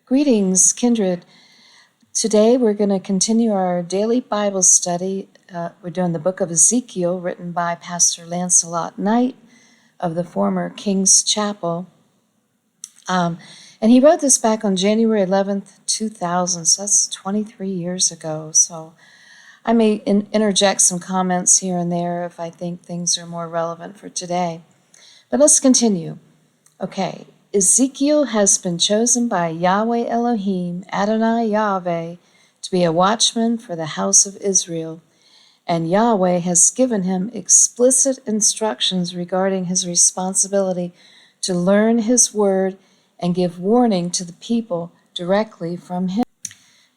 Greetings, kindred. Today we're going to continue our daily Bible study. We're doing the book of Ezekiel, written by Pastor Lancelot Knight of the former King's Chapel. And he wrote this back on January 11th, 2000, so that's 23 years ago. So I may interject some comments here and there if I think things are more relevant for today. But let's continue. Okay. Ezekiel has been chosen by Yahweh Elohim, Adonai Yahweh, to be a watchman for the house of Israel, and Yahweh has given him explicit instructions regarding his responsibility to learn his word and give warning to the people directly from him.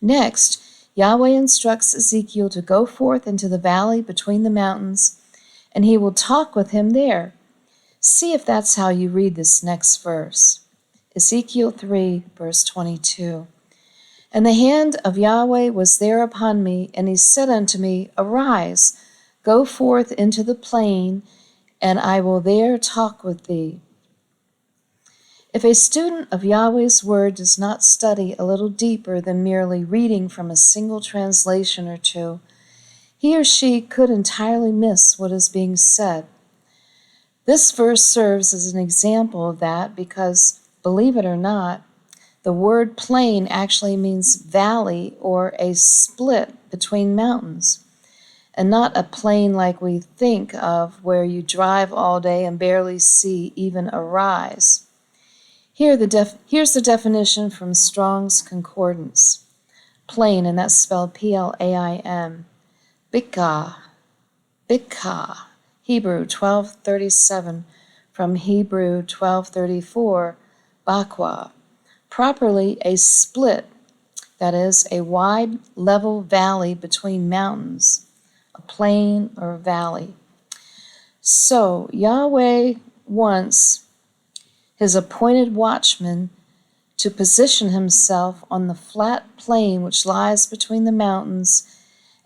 Next, Yahweh instructs Ezekiel to go forth into the valley between the mountains, and he will talk with him there. See if that's how you read this next verse. Ezekiel 3, verse 22. And the hand of Yahweh was there upon me, and he said unto me, Arise, go forth into the plain, and I will there talk with thee. If a student of Yahweh's word does not study a little deeper than merely reading from a single translation or two, he or she could entirely miss what is being said. This verse serves as an example of that because, believe it or not, the word plain actually means valley or a split between mountains, and not a plain like we think of where you drive all day and barely see even a rise. Here's the definition from Strong's Concordance. Plain, and that's spelled P-L-A-I-N. Bikah. Hebrew 1237 from Hebrew 1234, Bakwa. Properly a split, that is, a wide level valley between mountains, a plain or valley. So Yahweh wants his appointed watchman to position himself on the flat plain which lies between the mountains,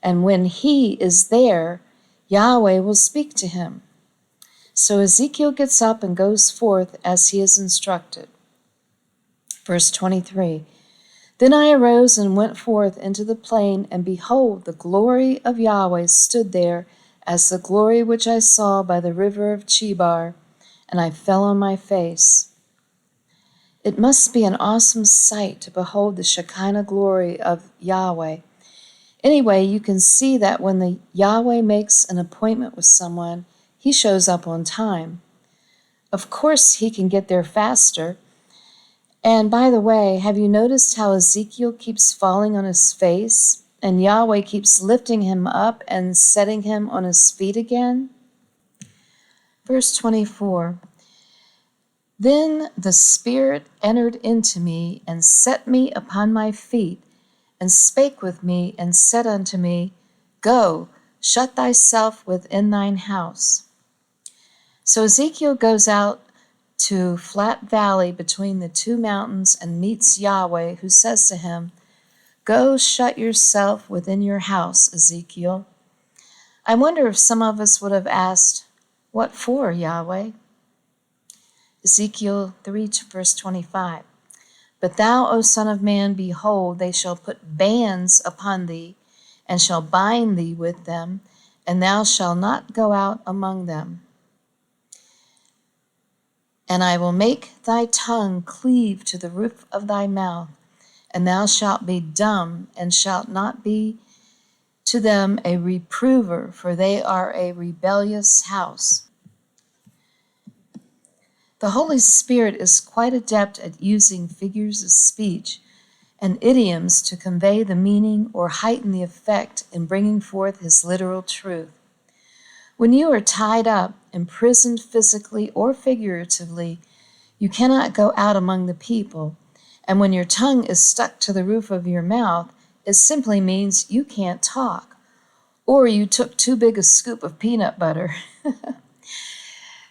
and when he is there, Yahweh will speak to him. So Ezekiel gets up and goes forth as he is instructed. Verse 23, Then I arose and went forth into the plain, and behold, the glory of Yahweh stood there as the glory which I saw by the river of Chebar, and I fell on my face. It must be an awesome sight to behold the Shekinah glory of Yahweh. Anyway, you can see that when the Yahweh makes an appointment with someone, he shows up on time. Of course, he can get there faster. And by the way, have you noticed how Ezekiel keeps falling on his face, and Yahweh keeps lifting him up and setting him on his feet again? Verse 24, Then the Spirit entered into me and set me upon my feet, and spake with me, and said unto me, Go, shut thyself within thine house. So Ezekiel goes out to flat valley between the two mountains and meets Yahweh, who says to him, Go shut yourself within your house, Ezekiel. I wonder if some of us would have asked, What for, Yahweh? Ezekiel 3, verse 25. But thou, O son of man, behold, they shall put bands upon thee, and shall bind thee with them, and thou shalt not go out among them. And I will make thy tongue cleave to the roof of thy mouth, and thou shalt be dumb, and shalt not be to them a reprover, for they are a rebellious house. The Holy Spirit is quite adept at using figures of speech and idioms to convey the meaning or heighten the effect in bringing forth his literal truth. When you are tied up, imprisoned physically or figuratively, you cannot go out among the people, and when your tongue is stuck to the roof of your mouth, it simply means you can't talk, or you took too big a scoop of peanut butter.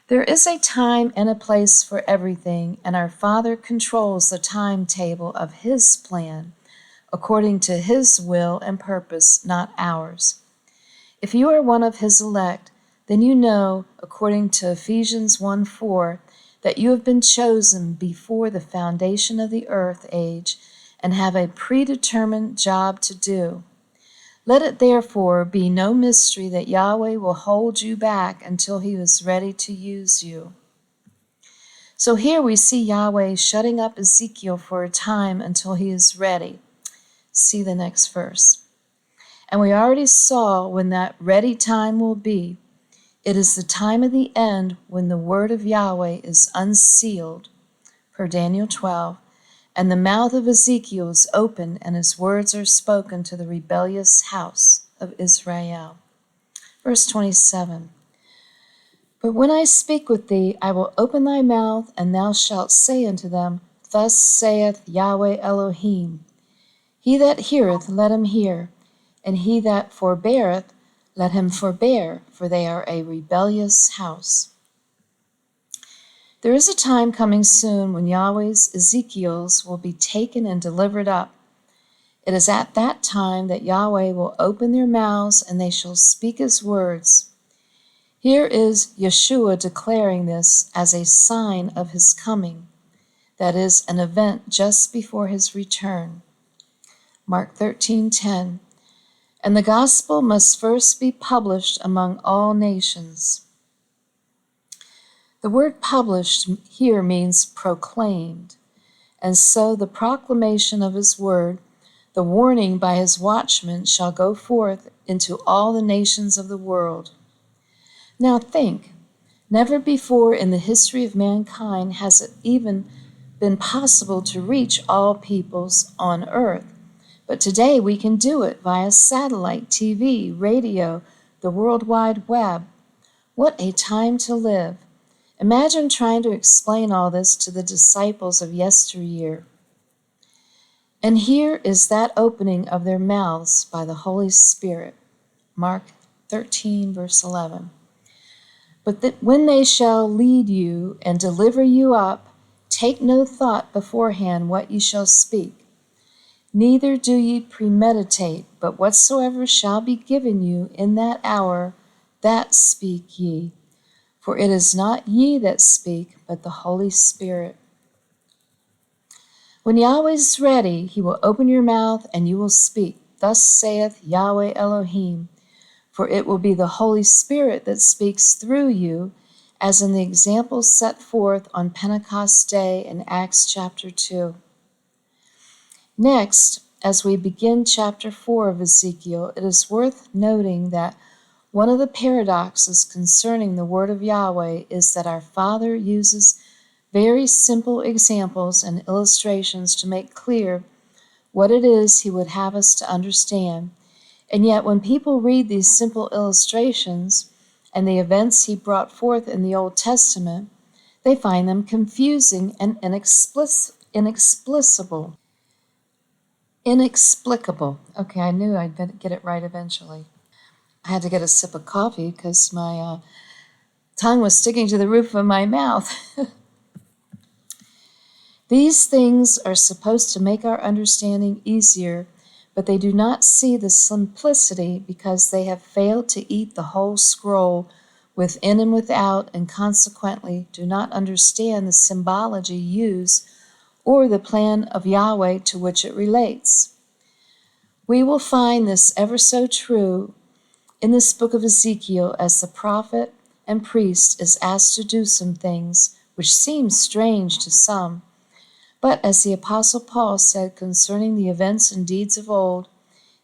There is a time and a place for everything, and our Father controls the timetable of his plan, according to his will and purpose, not ours. If you are one of his elect, then you know, according to Ephesians 1:4, that you have been chosen before the foundation of the earth age and have a predetermined job to do. Let it therefore be no mystery that Yahweh will hold you back until he is ready to use you. So here we see Yahweh shutting up Ezekiel for a time until he is ready. See the next verse. And we already saw when that ready time will be. It is the time of the end when the word of Yahweh is unsealed, per Daniel 12, and the mouth of Ezekiel is open, and his words are spoken to the rebellious house of Israel. Verse 27. But when I speak with thee, I will open thy mouth, and thou shalt say unto them, Thus saith Yahweh Elohim, He that heareth, let him hear, and he that forbeareth, let him forbear, for they are a rebellious house. There is a time coming soon when Yahweh's Ezekiel's will be taken and delivered up. It is at that time that Yahweh will open their mouths, and they shall speak his words. Here is Yeshua declaring this as a sign of his coming, that is, an event just before his return. Mark 13:10. And the gospel must first be published among all nations. The word published here means proclaimed, and so the proclamation of his word, the warning by his watchmen, shall go forth into all the nations of the world. Now think, never before in the history of mankind has it even been possible to reach all peoples on earth. But today we can do it via satellite, TV, radio, the World Wide Web. What a time to live. Imagine trying to explain all this to the disciples of yesteryear. And here is that opening of their mouths by the Holy Spirit. Mark 13, verse 11. But that when they shall lead you and deliver you up, take no thought beforehand what ye shall speak. Neither do ye premeditate, but whatsoever shall be given you in that hour, that speak ye. For it is not ye that speak, but the Holy Spirit. When Yahweh is ready, he will open your mouth, and you will speak. Thus saith Yahweh Elohim. For it will be the Holy Spirit that speaks through you, as in the example set forth on Pentecost Day in Acts chapter 2. Next, as we begin chapter 4 of Ezekiel, it is worth noting that one of the paradoxes concerning the word of Yahweh is that our Father uses very simple examples and illustrations to make clear what it is he would have us to understand. And yet when people read these simple illustrations and the events he brought forth in the Old Testament, they find them confusing and inexplicable. Okay, I knew I'd get it right eventually. I had to get a sip of coffee because my tongue was sticking to the roof of my mouth. These things are supposed to make our understanding easier, but they do not see the simplicity because they have failed to eat the whole scroll within and without, and consequently do not understand the symbology used or the plan of Yahweh to which it relates. We will find this ever so true in this book of Ezekiel as the prophet and priest is asked to do some things which seem strange to some, but as the Apostle Paul said concerning the events and deeds of old,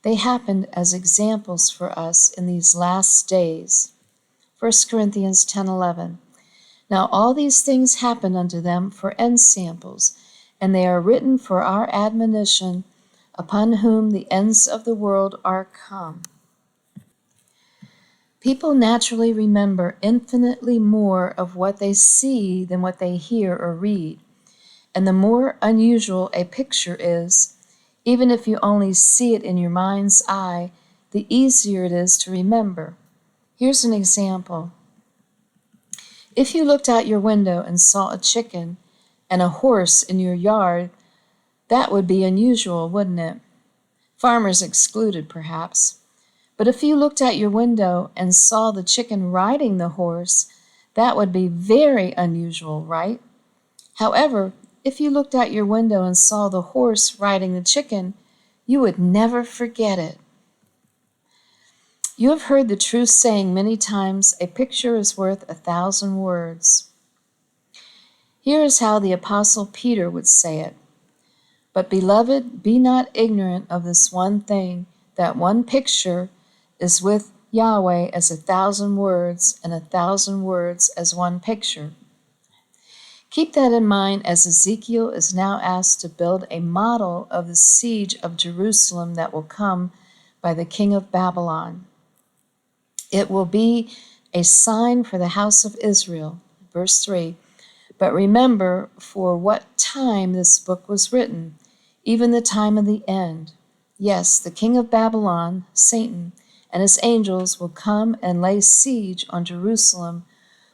they happened as examples for us in these last days. 1 Corinthians 10:11. Now all these things happen unto them for ensamples, and they are written for our admonition, upon whom the ends of the world are come. People naturally remember infinitely more of what they see than what they hear or read. And the more unusual a picture is, even if you only see it in your mind's eye, the easier it is to remember. Here's an example. If you looked out your window and saw a chicken and a horse in your yard, that would be unusual, wouldn't it? Farmers excluded, perhaps. But if you looked out your window and saw the chicken riding the horse, that would be very unusual, right? However, if you looked out your window and saw the horse riding the chicken, you would never forget it. You have heard the true saying many times, a picture is worth 1,000 words. Here is how the Apostle Peter would say it. But, beloved, be not ignorant of this one thing, that one picture is with Yahweh as 1,000 words, and 1,000 words as one picture. Keep that in mind as Ezekiel is now asked to build a model of the siege of Jerusalem that will come by the king of Babylon. It will be a sign for the house of Israel. Verse 3, but remember for what time this book was written, even the time of the end. Yes, the king of Babylon, Satan, and his angels will come and lay siege on Jerusalem,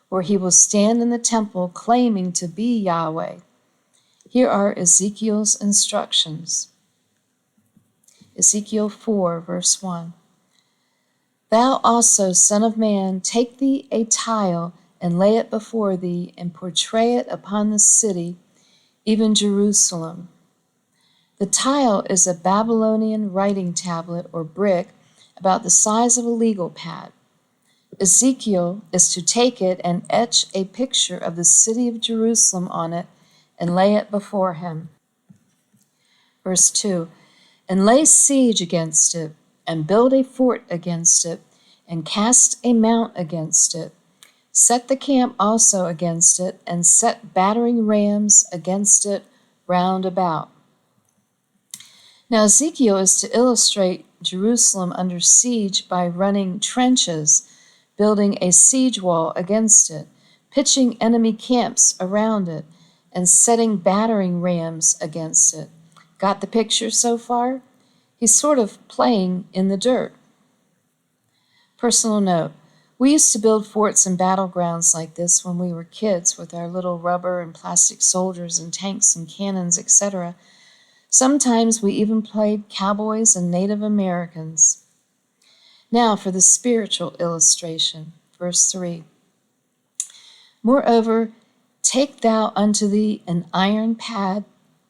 where he will stand in the temple claiming to be Yahweh. Here are Ezekiel's instructions. Ezekiel 4, verse 1. Thou also, son of man, take thee a tile and lay it before thee, and portray it upon the city, even Jerusalem. The tile is a Babylonian writing tablet or brick about the size of a legal pad. Ezekiel is to take it and etch a picture of the city of Jerusalem on it and lay it before him. Verse 2, and lay siege against it, and build a fort against it, and cast a mount against it. Set the camp also against it, and set battering rams against it round about. Now Ezekiel is to illustrate Jerusalem under siege by running trenches, building a siege wall against it, pitching enemy camps around it, and setting battering rams against it. Got the picture so far? He's sort of playing in the dirt. Personal note, we used to build forts and battlegrounds like this when we were kids with our little rubber and plastic soldiers and tanks and cannons, etc. Sometimes we even played cowboys and Native Americans. Now for the spiritual illustration, verse 3. Moreover, take thou unto thee an iron pad,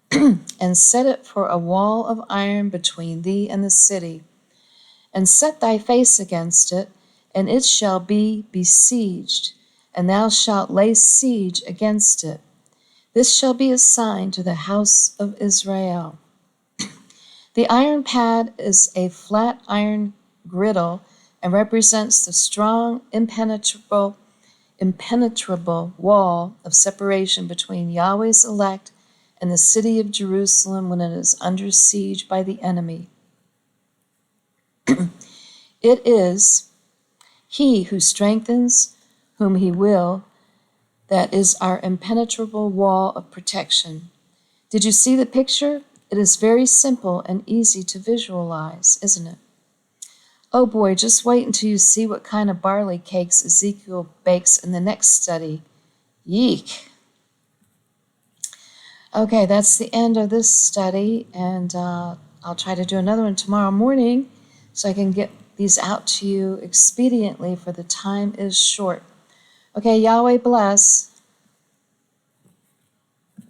and set it for a wall of iron between thee and the city, and set thy face against it, and it shall be besieged, and thou shalt lay siege against it. This shall be a sign to the house of Israel. The iron pad is a flat iron griddle and represents the strong, impenetrable wall of separation between Yahweh's elect and the city of Jerusalem when it is under siege by the enemy. It is he who strengthens whom he will, that is our impenetrable wall of protection. Did you see the picture? It is very simple and easy to visualize, isn't it? Oh boy, just wait until you see what kind of barley cakes Ezekiel bakes in the next study. Yeek! Okay, that's the end of this study, and I'll try to do another one tomorrow morning so I can get these out to you expediently, for the time is short. Okay, Yahweh bless.